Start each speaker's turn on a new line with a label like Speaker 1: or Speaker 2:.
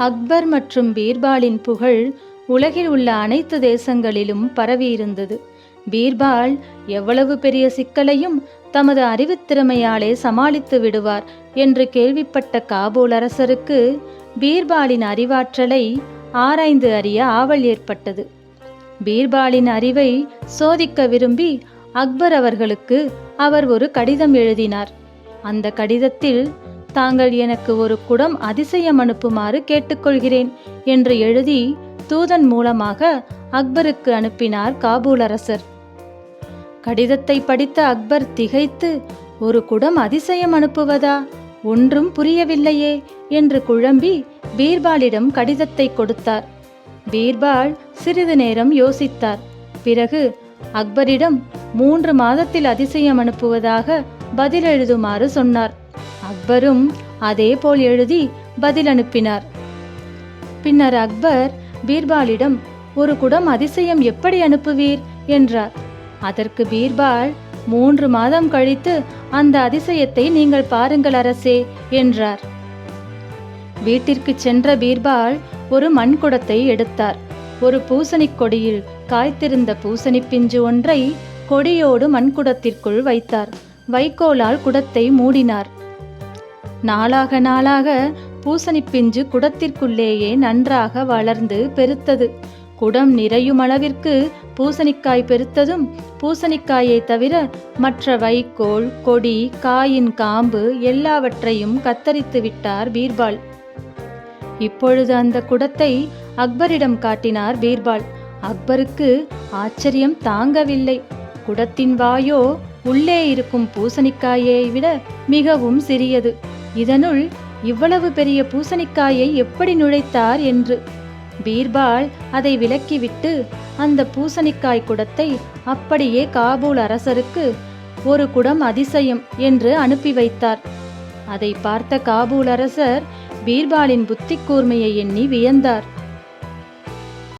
Speaker 1: அக்பர் மற்றும் பீர்பாலின் புகழ் உலகில் உள்ள அனைத்து தேசங்களிலும் பரவியிருந்தது. பீர்பால் எவ்வளவு பெரிய சிக்கலையும் தமது அறிவுத்திறமையாலே சமாளித்து விடுவார் என்று கேள்விப்பட்ட காபூல் அரசருக்கு பீர்பாலின் அறிவாற்றலை ஆராய்ந்து அறிய ஆவல் ஏற்பட்டது. பீர்பாலின் அறிவை சோதிக்க விரும்பி அக்பர் அவர்களுக்கு அவர் ஒரு கடிதம் எழுதினார். அந்த கடிதத்தில், தாங்கள் எனக்கு ஒரு குடம் அதிசயம் அனுப்புமாறு கேட்டுக்கொள்கிறேன் என்று எழுதி தூதன் மூலமாக அக்பருக்கு அனுப்பினார் காபூல் அரசர். கடிதத்தை படித்த அக்பர் திகைத்து, ஒரு குடம் அதிசயம் அனுப்புவதா? ஒன்றும் புரியவில்லையே என்று குழம்பி பீர்பாலிடம் கடிதத்தை கொடுத்தார். பீர்பால் சிறிது நேரம் யோசித்தார். பிறகு அக்பரிடம் 3 மாதத்தில் அதிசயம் அனுப்புவதாக பதில் எழுதுமாறு சொன்னார். அக்பரும் அதே போல் எழுதி பதில் அனுப்பினார். பின்னர் அக்பர் பீர்பாலிடம், ஒரு குடம் அதிசயம் எப்படி அனுப்புவீர் என்றார். அதற்கு பீர்பால், 3 மாதம் கழித்து அந்த அதிசயத்தை நீங்கள் பாருங்கள் அரசே என்றார். வீட்டிற்கு சென்ற பீர்பால் ஒரு மண்குடத்தை எடுத்தார். ஒரு பூசணிக் கொடியில் காய்த்திருந்த பூசணி பிஞ்சு ஒன்றை கொடியோடு மண்குடத்திற்குள் வைத்தார். வைக்கோலால் குடத்தை மூடினார். நாளாக நாளாக பூசணி பிஞ்சு குடத்திற்குள்ளேயே நன்றாக வளர்ந்து பெருத்தது. குடம் நிறையும் அளவிற்கு பூசணிக்காய் பெருத்ததும், பூசணிக்காயை தவிர மற்ற வைக்கோல், கொடி, காயின் காம்பு எல்லாவற்றையும் கத்தரித்து விட்டார் பீர்பால். இப்பொழுது அந்த குடத்தை அக்பரிடம் காட்டினார் பீர்பால். அக்பருக்கு ஆச்சரியம் தாங்கவில்லை. குடத்தின் வாயோ உள்ளே இருக்கும் பூசணிக்காயை விட மிகவும் சிறியது. இதனுள் இவ்வளவு பெரிய பூசணிக்காயை எப்படி நுழைத்தார் என்று. பீர்பால் அதை விலக்கிவிட்டு அந்த பூசணிக்காய் குடத்தை அப்படியே காபூல் அரசருக்கு ஒரு குடம் அதிசயம் என்று அனுப்பி வைத்தார். அதை பார்த்த காபூல் அரசர் பீர்பாலின் புத்தி கூர்மையை எண்ணி வியந்தார்.